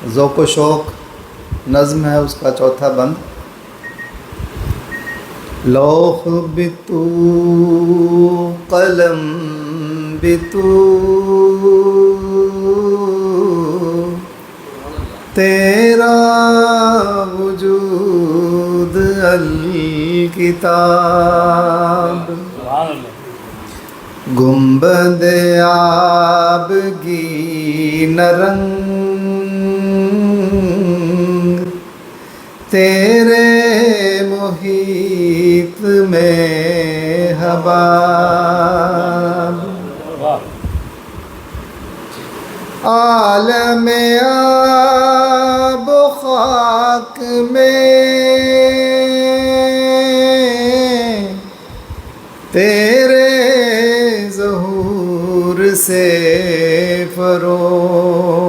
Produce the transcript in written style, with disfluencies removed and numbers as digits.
ज़ौक़ व शौक़ नज़्म है उसका चौथा बंद। लौह बितू कलम बितू तेरा वजूद अल किताब गुंबद आबगी नरंग तेरे मोहित में हबाब आलम आब खाक में तेरे ज़हूर से फरोग